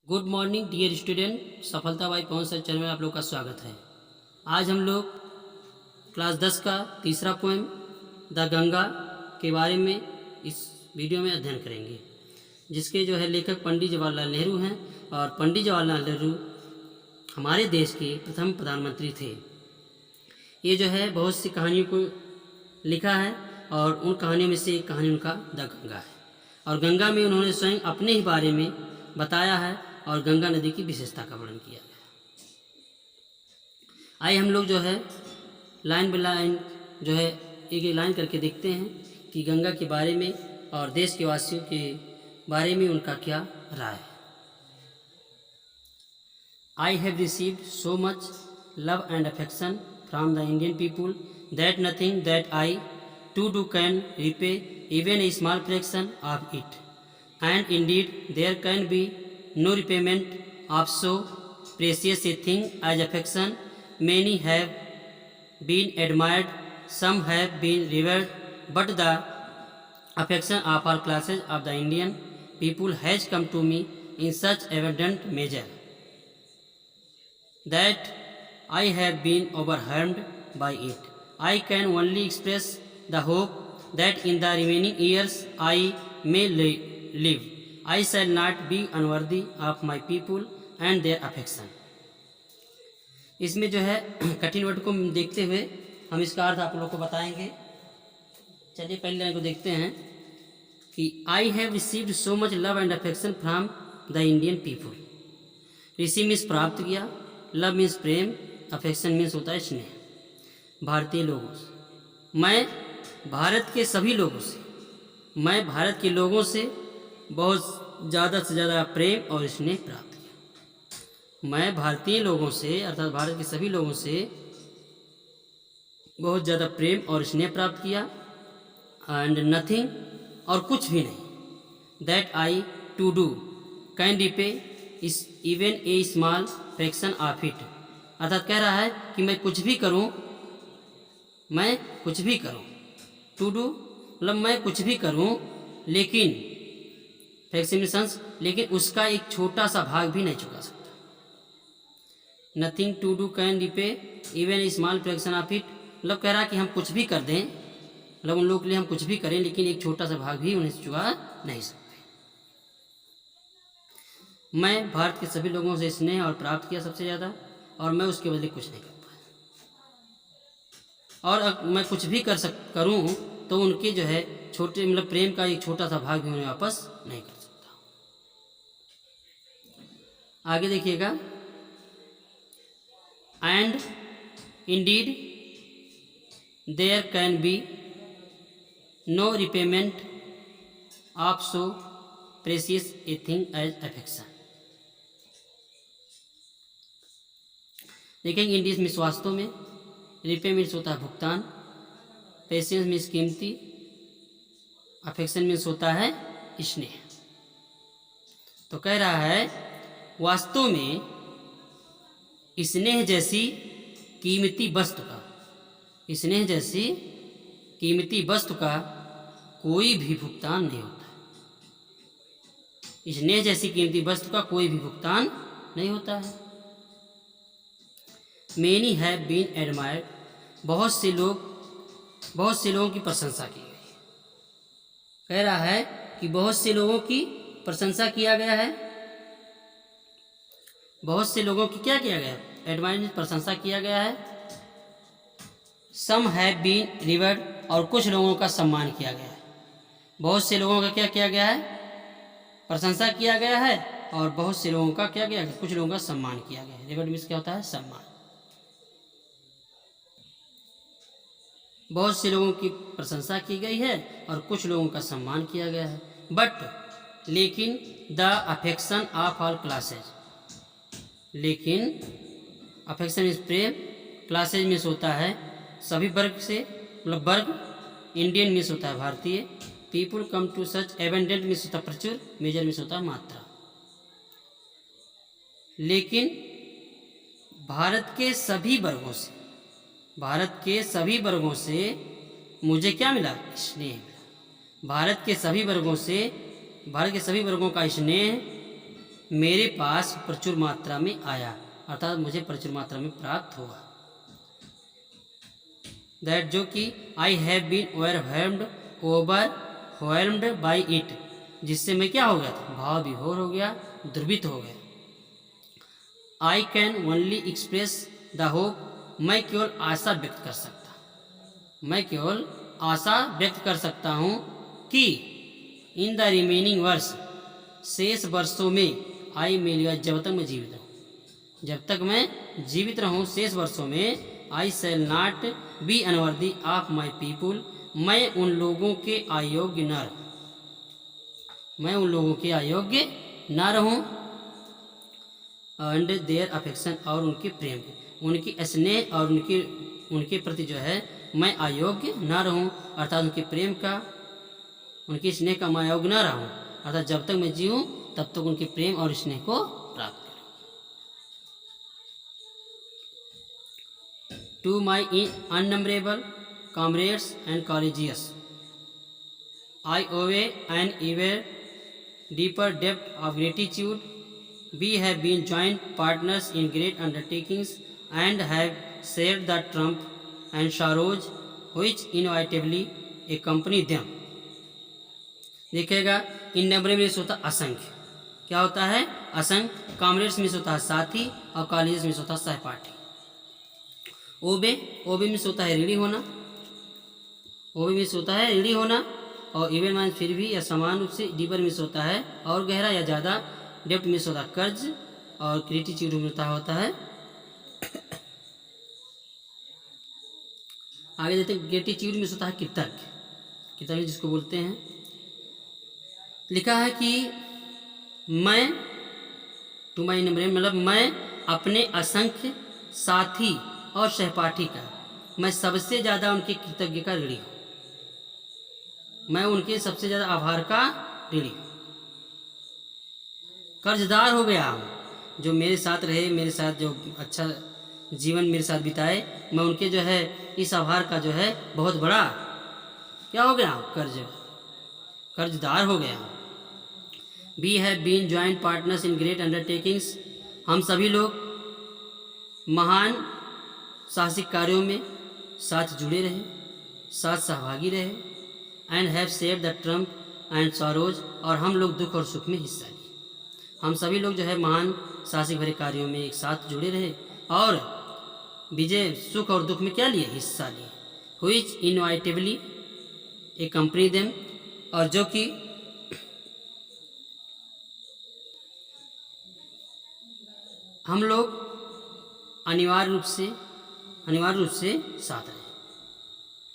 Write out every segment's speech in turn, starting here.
Good morning dear student, सफलता by Pawan sir channel में आप लोग का स्वागत है। आज हम लोग क्लास 10 का तीसरा पोएम द गंगा के बारे में इस वीडियो में अध्ययन करेंगे, जिसके लेखक पंडित जवाहरलाल नेहरू हैं। और पंडित जवाहरलाल नेहरू हमारे देश के प्रथम प्रधानमंत्री थे। ये बहुत सी कहानियों को लिखा है और उन कहानियों में से एक कहानी उनका द गंगा है। और गंगा में उन्होंने स्वयं अपने ही बारे में बताया है और गंगा नदी की विशेषता का वर्णन किया गया है। आइए हम लोग लाइन बाय लाइन एक एक लाइन करके देखते हैं कि गंगा के बारे में और देश के वासियों के बारे में उनका क्या राय है। I have received so much love and affection from the Indian people that nothing that I too do can repay even a small fraction of it. And indeed there can be no repayment of so precious a thing as affection. Many have been admired, some have been revered, but the affection of all classes of the Indian people has come to me in such abundant measure that I have been overwhelmed by it. I can only express the hope that in the remaining years I may live. I shall not be unworthy of my people and their affection. इसमें कठिन word को देखते हुए हम इसका अर्थ आप लोगों को बताएंगे। चलिए पहले लाइन को देखते हैं कि I have received so much love and affection from the Indian people. Receive means प्राप्त किया, लव मीन्स प्रेम, अफेक्शन मीन्स होता है स्नेह। भारतीय लोगों से, मैं भारत के सभी लोगों से, मैं भारत के लोगों से बहुत ज़्यादा से ज़्यादा प्रेम और स्नेह प्राप्त किया। मैं भारतीय लोगों से अर्थात भारत के सभी लोगों से बहुत ज़्यादा प्रेम और स्नेह प्राप्त किया। एंड नथिंग और कुछ भी नहीं, that I to do can repay is even a small fraction of it. अर्थात कह रहा है कि मैं कुछ भी करूं, टू डू मतलब मैं कुछ भी करूं, लेकिन फ्रैक्शंस लेकिन उसका एक छोटा सा भाग भी नहीं चुका सकता। Nothing to do can repay even a small fraction of it मतलब कह रहा है कि हम कुछ भी कर दें, मतलब उन लोगों के लिए हम कुछ भी करें, लेकिन एक छोटा सा भाग भी उन्हें चुका नहीं सकते। मैं भारत के सभी लोगों से स्नेह और प्राप्त किया सबसे ज़्यादा, और मैं उसके बदले कुछ नहीं कर पाया। और मैं कुछ भी करूं तो उनके छोटे मतलब प्रेम का एक छोटा सा भाग भी उन्हें वापस नहीं कर सकता। आगे देखिएगा, and indeed there can be no repayment of so precious a thing as affection. देखेंगे इंडीज मीन्स वास्तव में, रिपे मीन्स होता है भुगतान, पेशेंस मीन्स कीमती, अफेक्शन मीन्स होता है स्नेह। तो कह रहा है वास्तव में स्नेह जैसी कीमती वस्तु का कोई भी भुगतान नहीं होता। स्नेह जैसी कीमती वस्तु का कोई भी भुगतान नहीं होता है। Many have been admired, बहुत से लोगों की प्रशंसा की गई। कह रहा है कि बहुत से लोगों की प्रशंसा किया गया है। बहुत से लोगों की क्या किया गया है? एडमायर प्रशंसा किया गया है। Some have been revered और कुछ लोगों का सम्मान किया गया है। बहुत से लोगों का क्या किया गया है? प्रशंसा किया गया है। और बहुत से लोगों का क्या किया गया? कुछ लोगों का सम्मान किया गया है। रिवर्ड मीन्स क्या होता है? सम्मान। बहुत से लोगों की प्रशंसा की गई है और कुछ लोगों का सम्मान किया गया है। बट लेकिन the affection of all classes, लेकिन अफेक्शन इस प्रेम, क्लासेज मीन्स होता है सभी वर्ग से, मतलब वर्ग, इंडियन मीन्स होता है भारतीय, people come to such abundant means होता है प्रचुर, मेजर मीन्स होता है मात्रा। लेकिन भारत के सभी वर्गों से मुझे क्या मिला? स्नेह मिला। भारत के सभी वर्गों का स्नेह मेरे पास प्रचुर मात्रा में आया, अर्थात मुझे प्रचुर मात्रा में प्राप्त हुआ। दैट जो कि I have been overwhelmed by it, जिससे मैं क्या हो गया था, भाव विभोर हो गया, द्रवित हो गया। I can only express the hope, मैं केवल आशा व्यक्त कर सकता, मैं केवल आशा व्यक्त कर सकता हूँ कि इन द रिमेनिंग वर्ष, शेष वर्षों में, आई मे लिव, जब तक मैं जीवित रहूँ, जब तक मैं जीवित रहूँ शेष वर्षों में, I shall not be unworthy of my people, मैं उन लोगों के अयोग्य न रहूँ, मैं उन लोगों के अयोग्य न रहूँ। एंड देयर अफेक्शन, और उनके प्रेम, उनकी स्नेह और उनके प्रति जो है मैं अयोग्य न रहूँ, अर्थात उनके प्रेम का, उनके स्नेह का मैं अयोग्य न रहूँ, अर्थात जब तक मैं जीऊँ तब तक उनके प्रेम और स्नेह को प्राप्त करूँ। To my innumerable comrades and colleagues, I owe an even deeper depth of gratitude, we have been joint partners in great undertakings and have shared the triumph and sorrows which inevitably accompany them। देखिएगा, इननंबरेबल में होता असंख्य, क्या होता है, असंख्य। Comrades में होता है साथी, और कॉलेज में होता है सहपाठी। ओबे, ओबे में होता है ऋणी होना, ओबे में होता है ऋणी होना, और इवन मान फिर भी या समान रूप से, डीपर में होता है और गहरा या ज़्यादा, डेप्थ में होता है कर्ज, और ग्रेटिट्यूड मिलता होता है। आगे देते हैं, ग्रेटिट्यूड में होता है कृतज्ञ, कृतज्ञ जिसको बोलते हैं। लिखा है कि मैं, टू माई नंबर, मतलब मैं अपने असंख्य साथी और सहपाठी का, मैं सबसे ज़्यादा उनके कृतज्ञ का ऋणी हूँ, मैं उनके सबसे ज़्यादा आभार का ऋणी हूँ, कर्जदार हो गया हूँ, जो मेरे साथ रहे, मेरे साथ जो अच्छा जीवन मेरे साथ बिताए, मैं उनके जो है इस आभार का जो है बहुत बड़ा क्या हो गया हूँ, कर्जदार हो गया हूँ। We have been joint partners in great undertakings, हम सभी लोग महान साहसिक कार्यों में साथ जुड़े रहे, साथ सहभागी रहे। And have shared the Trump and sorrows, और हम लोग दुख और सुख में हिस्सा लिए, हम सभी लोग जो है महान साहसिक भरे कार्यों में एक साथ जुड़े रहे और विजय, सुख और दुख में क्या लिए, हिस्सा लिए। व्हिच इनवाइटेबली accompany them, और जो कि हम लोग अनिवार्य रूप से साथ रहे।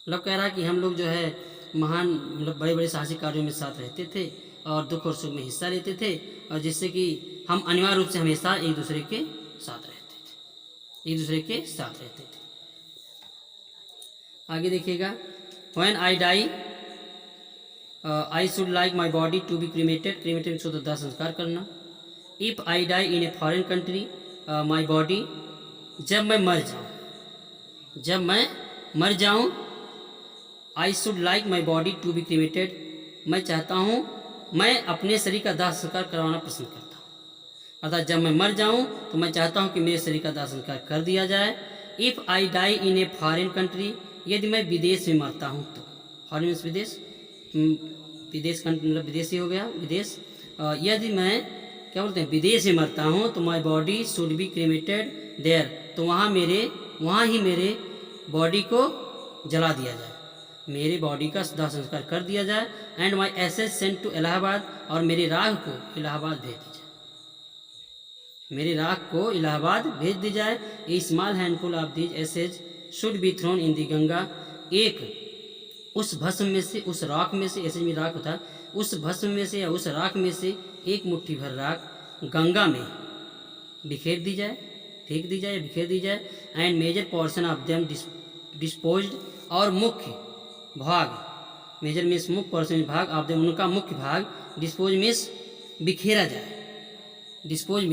मतलब कह रहा है कि हम लोग जो है महान, मतलब बड़े बड़े साहसिक कार्यों में साथ रहते थे और दुख और सुख में हिस्सा लेते थे, और जिससे कि हम अनिवार्य रूप से हमेशा एक दूसरे के साथ रहते थे, आगे देखिएगा, when I die I should like my body to be cremated, cremated को दाह संस्कार करना। If I die in a foreign country my body, जब मैं मर जाऊँ, I should like my body to be cremated, मैं चाहता हूँ, मैं अपने शरीर का दाह संस्कार करवाना पसंद करता हूँ, अर्थात जब मैं मर जाऊँ तो मैं चाहता हूँ कि मेरे शरीर का दाह संस्कार कर दिया जाए। If I die in a foreign country, यदि मैं विदेश में मरता हूँ तो, फॉरेन मीन्स विदेश, मतलब विदेशी हो गया, विदेश। यदि मैं क्या बोलते हैं विदेश में मरता हूँ तो my body should be cremated there, तो वहाँ ही मेरे बॉडी को जला दिया जाए, मेरे बॉडी का दाह संस्कार कर दिया जाए। And my ashes sent to Allahabad, और मेरी राख को इलाहाबाद भेज दी जाए, मेरी राख को इलाहाबाद भेज दी जाए। A small handful of these ashes should be thrown in the Ganga, एक उस भस्म में से, उस राख में से, एसेज में राख होता है, उस भस्म में से या उस राख में से एक मुट्ठी भर राख गंगा में बिखेर दी जाए, फेंक दी जाए, बिखेर दी जाए। And major portion of them disposed, और मुख्य भाग, मेजर मीन्स मुख्य पोर्शन भाग, ऑफ देम उनका मुख्य भाग, डिस्पोज मीन्स बिखेरा जाए, डिस्पोज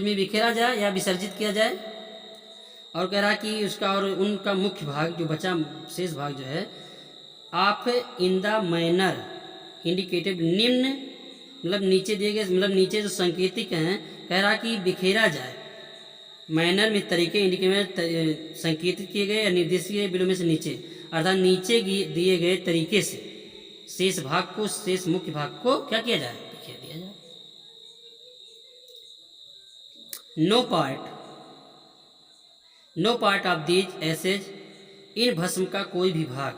में बिखेरा जाए या विसर्जित किया जाए। और कह रहा कि उसका और उनका मुख्य भाग जो बचा, शेष भाग जो है, आप इन द मैनर इंडिकेटेड, निम्न मतलब नीचे दिए गए, मतलब नीचे जो संकेतिक हैं, कह रहा कि बिखेरा जाए। मैनर में तरीके इंडिकेट संकेतित किए गए या निर्देशित किए बिलो में से नीचे, अर्थात नीचे दिए गए तरीके से शेष भाग को, शेष मुख्य भाग को क्या किया जाए, बिखेर दिया जाए। No part of these ashes, इन भस्म का कोई भी भाग,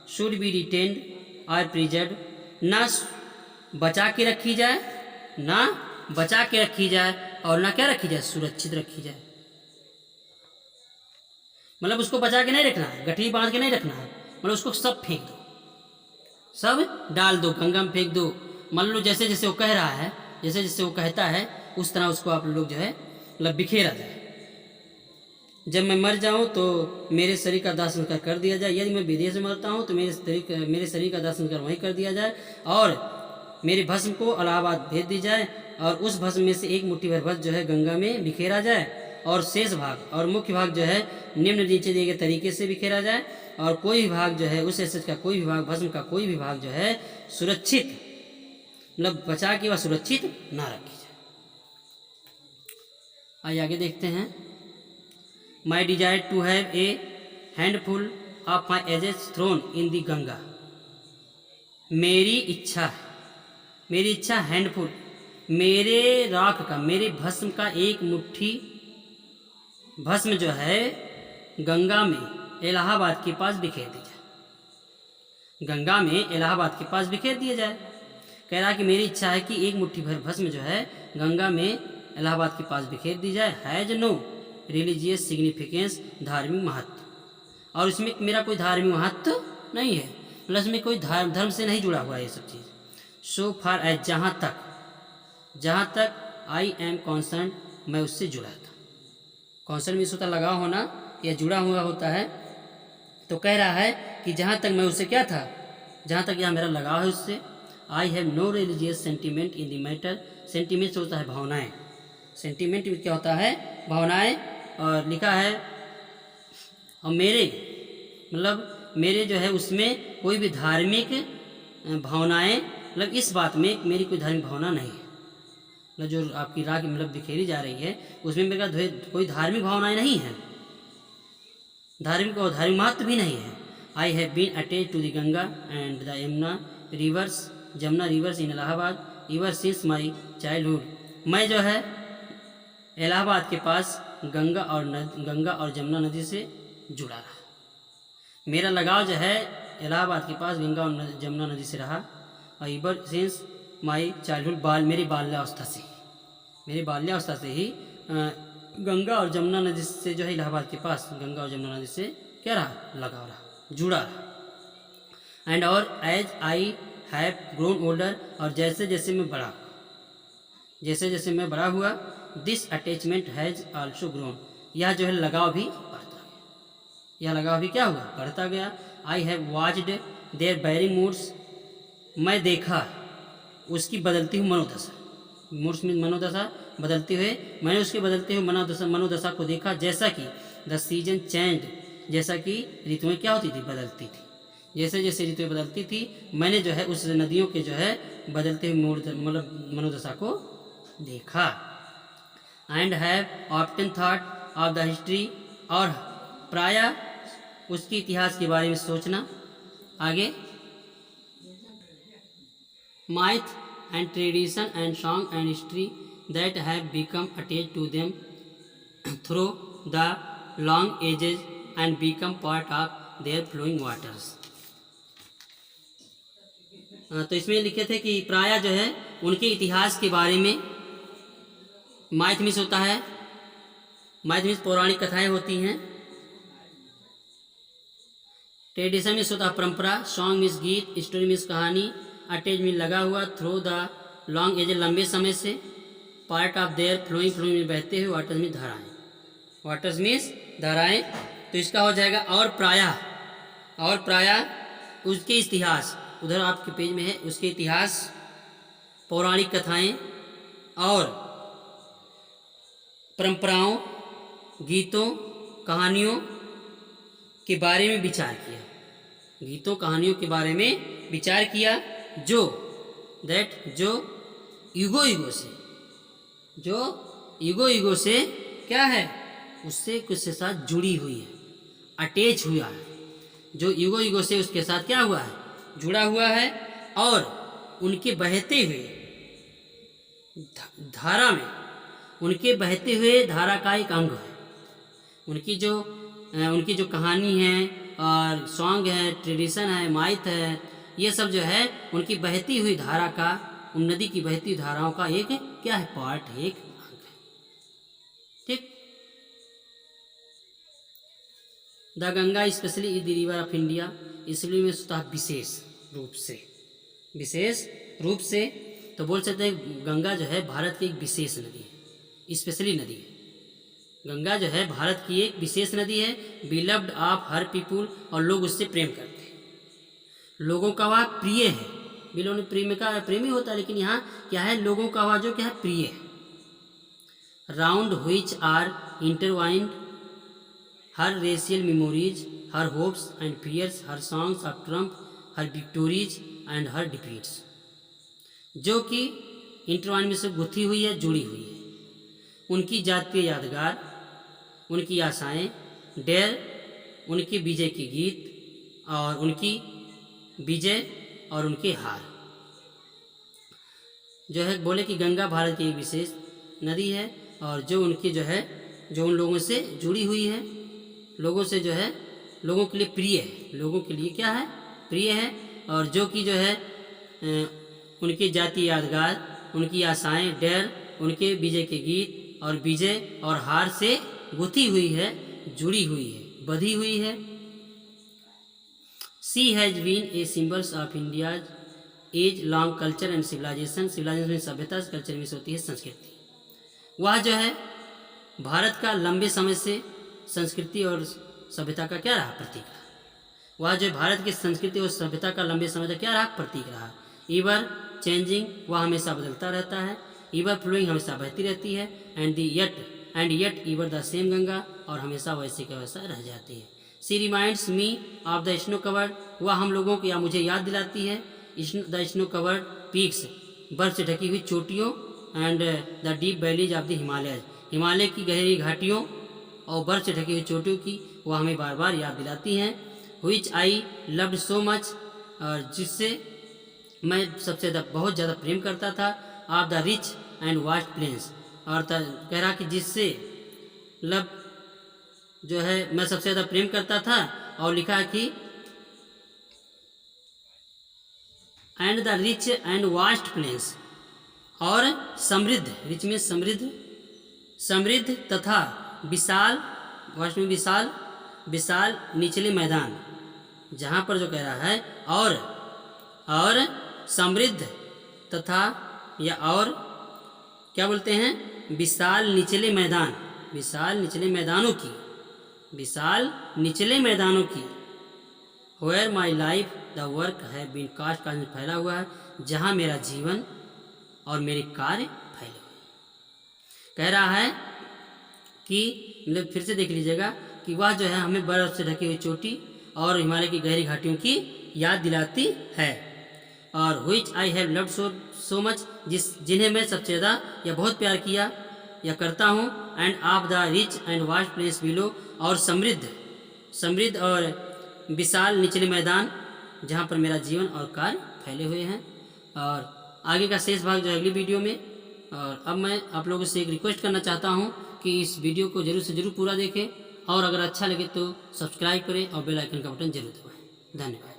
शुड बी रिटेन्ड और प्रिजर्व, ना बचा के रखी जाए, ना बचा के रखी जाए, और ना क्या रखी जाए, सुरक्षित रखी जाए। मतलब उसको बचा के नहीं रखना है, गठरी बांध के नहीं रखना है, मतलब उसको सब फेंक दो, सब डाल दो, गंगा में फेंक दो। मान लो जैसे जैसे वो कह रहा है, जैसे जैसे वो कहता है, उस तरह उसको आप लोग जो है मतलब बिखेरा जाए। जब मैं मर जाऊं तो मेरे शरीर का दाह संस्कार कर दिया जाए, यदि मैं विदेश में मरता हूं तो मेरे शरीर का दाह संस्कार वहीं कर दिया जाए, और मेरे भस्म को इलाहाबाद भेज दी जाए, और उस भस्म में से एक मुट्ठी भर भस्म जो है गंगा में बिखेरा जाए, और शेष भाग और मुख्य भाग जो है निम्न नीचे दिए गए तरीके से बिखेरा जाए, और कोई भी भाग जो है उस एसेज का कोई भी भाग, भस्म का कोई भी भाग जो है सुरक्षित, मतलब बचा के व सुरक्षित ना रखी जाए। आइए आगे देखते हैं। My desire to have a handful of my ashes thrown in the Ganga, मेरी इच्छा है, मेरी इच्छा हैंडफुल, मेरे राख का, मेरे भस्म का एक मुट्ठी भस्म जो है गंगा में इलाहाबाद के पास बिखेर दी जाए, गंगा में इलाहाबाद के पास बिखेर दिया जाए। कह रहा कि मेरी इच्छा है कि एक मुट्ठी भर भस्म जो है गंगा में इलाहाबाद के पास बिखेर दी जाए। हैज नो रिलीजियस सिग्निफिकेंस, धार्मिक महत्व, और इसमें मेरा कोई धार्मिक महत्व नहीं है, मतलब इसमें कोई धर्म से नहीं जुड़ा हुआ है ये सब चीज़। सो फार एज, जहाँ तक आई एम कॉन्सर्न, मैं उससे जुड़ा था। कॉन्सर्न मीन्स होता लगाव होना या जुड़ा हुआ होता है। तो कह रहा है कि जहाँ तक मैं उससे क्या था, जहाँ तक यहाँ मेरा लगाव है उससे। I have no religious sentiment in the matter, sentiments होता है भावनाएं, सेंटिमेंट क्या होता है, भावनाएं। और लिखा है, और मेरे मतलब मेरे जो है उसमें कोई भी धार्मिक भावनाएं, मतलब इस बात में मेरी कोई धार्मिक भावना नहीं है, मतलब जो आपकी राख मतलब बिखेरी जा रही है उसमें मेरा कोई धार्मिक भावनाएं नहीं है, धार्मिक और धार्मिक महत्व भी नहीं है। I have been attach to the Ganga and the Yamuna rivers, Jamuna rivers in Allahabad ever since my childhood, मैं जो है इलाहाबाद के पास गंगा और जमुना नदी से जुड़ा रहा, मेरा लगाव जो है इलाहाबाद के पास गंगा और जमुना नदी से रहा। और एवर सिंस माई चाइल्डहुड, मेरी बाल्यावस्था से ही गंगा और जमुना नदी से जो है इलाहाबाद के पास गंगा और जमुना नदी से क्या रहा, लगाव रहा, जुड़ा रहा। एंड और as I have grown older, और जैसे जैसे मैं बड़ा हुआ, this attachment has also grown, यह जो है लगाव भी बढ़ता गया, यह लगाव भी क्या हुआ, बढ़ता गया। I have watched their very moods, मैं देखा उसकी बदलती हुई मनोदशा, मूड्स में मनोदशा बदलते हुए, मैंने उसके बदलते हुए मनोदशा को देखा, जैसा कि द सीजन चेंज, जैसा कि ऋतुएं क्या होती थी, बदलती थी, जैसे जैसे ऋतुएं बदलती थी मैंने जो है उस नदियों के जो है बदलते हुए मतलब मनोदशा को देखा। And have often thought of the history, और प्रायः उसके इतिहास के बारे में सोचना। आगे, myth and tradition and song and history that have become attached to them through the long ages and become part of their flowing waters. तो इसमें लिखे थे कि प्रायः जो है उनके इतिहास के बारे में, माइथ मीन्स होता है, माइथ मीन्स पौराणिक कथाएं होती हैं, ट्रेडिशन मीन्स होता है परंपरा, सॉन्ग मीन्स गीत, स्टोरी मीन्स कहानी, अटैच मीन्स लगा हुआ, थ्रू द लॉन्ग एज लंबे समय से, पार्ट ऑफ देयर फ्लोइंग में बहते हुए, वाटर्स मीन्स धाराएं, वाटर्स मीन्स धाराएं। तो इसका हो जाएगा और प्रायः उसके इतिहास, उधर आपके पेज में है, उसके इतिहास, पौराणिक कथाएं और परंपराओं, गीतों, कहानियों के बारे में विचार किया, गीतों कहानियों के बारे में विचार किया, जो ईगो से, जो ईगो से क्या है, उससे कुछ के साथ जुड़ी हुई है, अटैच हुआ है। जो ईगो से उसके साथ क्या हुआ है, जुड़ा हुआ है, और उनके बहते हुए धारा में, उनके बहते हुए धारा का एक अंग है। उनकी जो कहानी है और सॉन्ग है, ट्रेडिशन है, माइथ है, ये सब जो है उनकी बहती हुई धारा का, उन नदी की बहती हुई धाराओं का एक क्या है, पार्ट है, एक अंग है। ठीक। The Ganga specially is the river of India, इसलिए में स्वतः विशेष रूप से तो बोल सकते हैं गंगा जो है भारत की एक विशेष नदी है, स्पेशली नदी है। गंगा जो है भारत की एक विशेष नदी है, बिलव्ड ऑफ हर पीपुल, और लोग उससे प्रेम करते हैं, लोगों का वह प्रिय है। बिलो ने प्रेमी होता है, लेकिन यहाँ क्या है, लोगों का वह जो क्या है, प्रिय है। Round which are intertwined her racial memories, her hopes and fears, her songs of triumph, her victories and her defeats, जो कि इंटरवाइन में से गुथी हुई है, जुड़ी हुई है। उनकी जातीय यादगार, उनकी आशाएं, डेर, उनके विजय के गीत, और उनकी विजय और उनके हार, जो है बोले कि गंगा भारत की एक विशेष नदी है, और जो उनकी जो है, जो उन लोगों से जुड़ी हुई है, लोगों से जो है, लोगों के लिए प्रिय है, लोगों के लिए क्या है, प्रिय है, और जो कि जो है उनकी जातीय यादगार, उनकी आशाएं, डेर, उनके विजय के गीत, और विजय और हार से गुथी हुई है, जुड़ी हुई है, बधी हुई है। She has been a symbols of India's age long culture and civilisation, civilisation में सभ्यता, कल्चर में से होती है संस्कृति। वह जो है भारत का लंबे समय से संस्कृति और सभ्यता का क्या रहा, प्रतीक रहा। वह जो भारत की संस्कृति और सभ्यता का लंबे समय तक क्या रहा, प्रतीक रहा। ईवर चेंजिंग, वह हमेशा बदलता रहता है, ईवर फ्लोइंग, हमेशा बहती रहती है, and yet ever the same Ganga, और हमेशा वैसे का वैसा रह जाती है। She reminds me of the snow covered, वह हम लोगों को या मुझे याद दिलाती है द स्नो कवर्ड पीक्स, बर्फ से ढकी हुई चोटियों, and the deep valleys of the Himalaya, Himalaya की गहरी घाटियों और बर्फ से ढकी हुई चोटियों की वह हमें बार बार याद दिलाती हैं। Which I loved so much, और जिससे मैं सबसे बहुत ज़्यादा प्रेम करता था। Of the rich and vast plains, और कह रहा कि जिससे लव जो है मैं सबसे ज़्यादा प्रेम करता था, और लिखा कि and the rich and vast plains, और समृद्ध, रिच में समृद्ध तथा विशाल, वास्ट में विशाल निचले मैदान, जहाँ पर जो कह रहा है और समृद्ध तथा, या और क्या बोलते हैं, विशाल निचले मैदानों की where my life the work has been cast, का फैला हुआ है, जहाँ मेरा जीवन और मेरे कार्य फैले हुए। कह रहा है कि मतलब फिर से देख लीजिएगा कि वह जो है हमें बर्फ से ढकी हुई चोटी और हिमालय की गहरी घाटियों की याद दिलाती है। और which I have loved so much, जिन्हें मैं सबसे ज़्यादा या बहुत प्यार किया या करता हूँ। End of the rich and vast place below, और समृद्ध और विशाल निचले मैदान, जहाँ पर मेरा जीवन और कार्य फैले हुए हैं। और आगे का शेष भाग जो है अगली वीडियो में। और अब मैं आप लोगों से एक रिक्वेस्ट करना चाहता हूँ कि इस वीडियो को जरूर से जरूर पूरा देखें, और अगर अच्छा लगे तो सब्सक्राइब करें और बेल आइकन का बटन जरूर दबाएं। धन्यवाद।